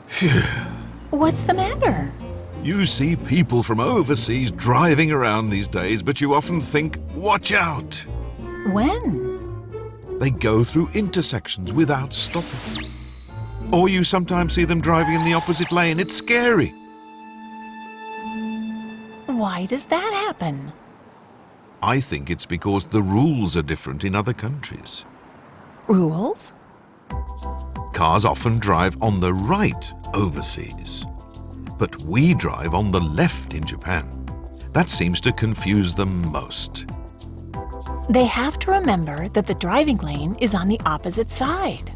Phew. What's the matter? You see people from overseas driving around these days, but you often think, watch out! When? They go through intersections without stopping. Or you sometimes see them driving in the opposite lane. It's scary. Why does that happen? I think it's because the rules are different in other countries. Rules? Cars often drive on the right overseas, but we drive on the left in Japan. That seems to confuse them most. They have to remember that the driving lane is on the opposite side.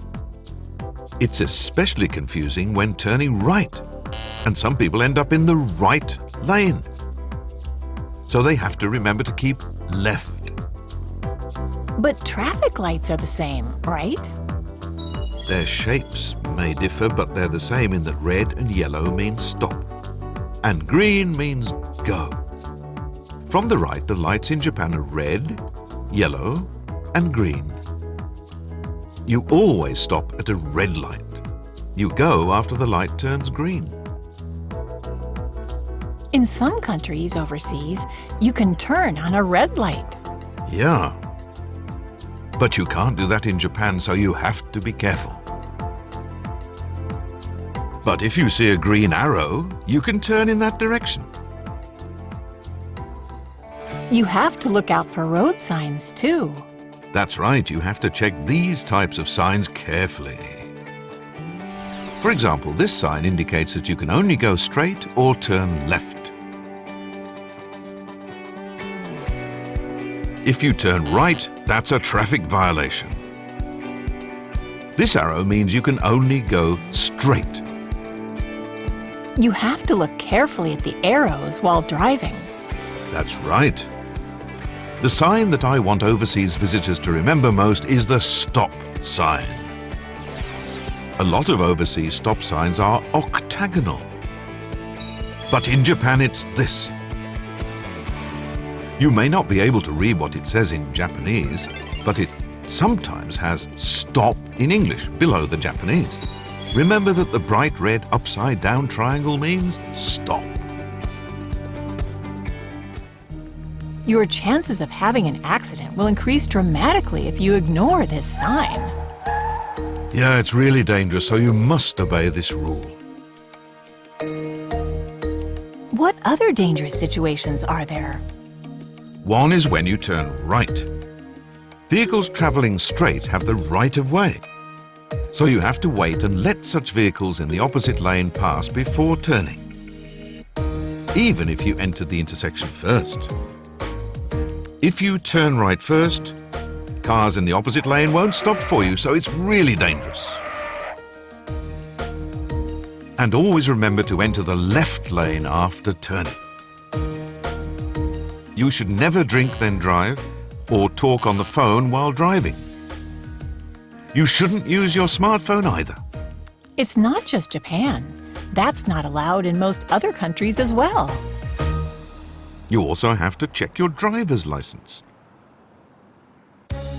It's especially confusing when turning right, and some people end up in the right lane. So they have to remember to keep left. But traffic lights are the same, right? Their shapes may differ, but they're the same in that red and yellow means stop, and green means go. From the right, the lights in Japan are red, yellow, and green. You always stop at a red light. You go after the light turns green. In some countries overseas, you can turn on a red light. Yeah. But you can't do that in Japan, so you have to be careful. But if you see a green arrow, you can turn in that direction. You have to look out for road signs, too. That's right, you have to check these types of signs carefully. For example, this sign indicates that you can only go straight or turn left. If you turn right, that's a traffic violation. This arrow means you can only go straight. You have to look carefully at the arrows while driving. That's right. The sign that I want overseas visitors to remember most is the stop sign. A lot of overseas stop signs are octagonal. But in Japan it's this. You may not be able to read what it says in Japanese, but it sometimes has stop in English below the Japanese. Remember that the bright red upside-down triangle means stop. Your chances of having an accident will increase dramatically if you ignore this sign. Yeah, it's really dangerous, so you must obey this rule. What other dangerous situations are there? One is when you turn right. Vehicles traveling straight have the right of way. So you have to wait and let such vehicles in the opposite lane pass before turning, even if you entered the intersection first. If you turn right first, cars in the opposite lane won't stop for you, so it's really dangerous. And always remember to enter the left lane after turning. You should never drink then drive, or talk on the phone while driving. You shouldn't use your smartphone either. It's not just Japan. That's not allowed in most other countries as well. You also have to check your driver's license.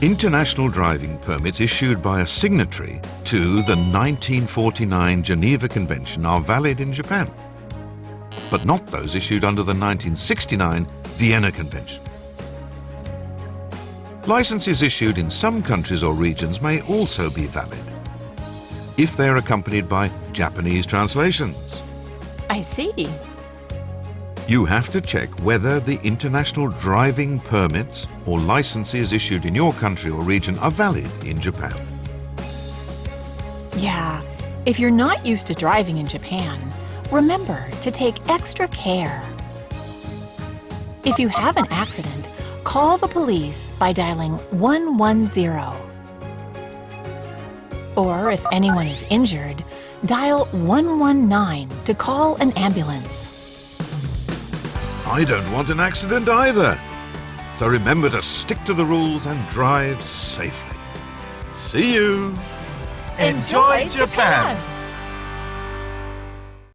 International driving permits issued by a signatory to the 1949 Geneva Convention are valid in Japan, but not those issued under the 1969 Vienna Convention. Licenses issued in some countries or regions may also be valid, if they are accompanied by Japanese translations. I see. You have to check whether the international driving permits or licenses issued in your country or region are valid in Japan. Yeah, if you're not used to driving in Japan, remember to take extra care. If you have an accident, call the police by dialing 110. Or if anyone is injured, dial 119 to call an ambulance. I don't want an accident either. So remember to stick to the rules and drive safely. See you. Enjoy Japan!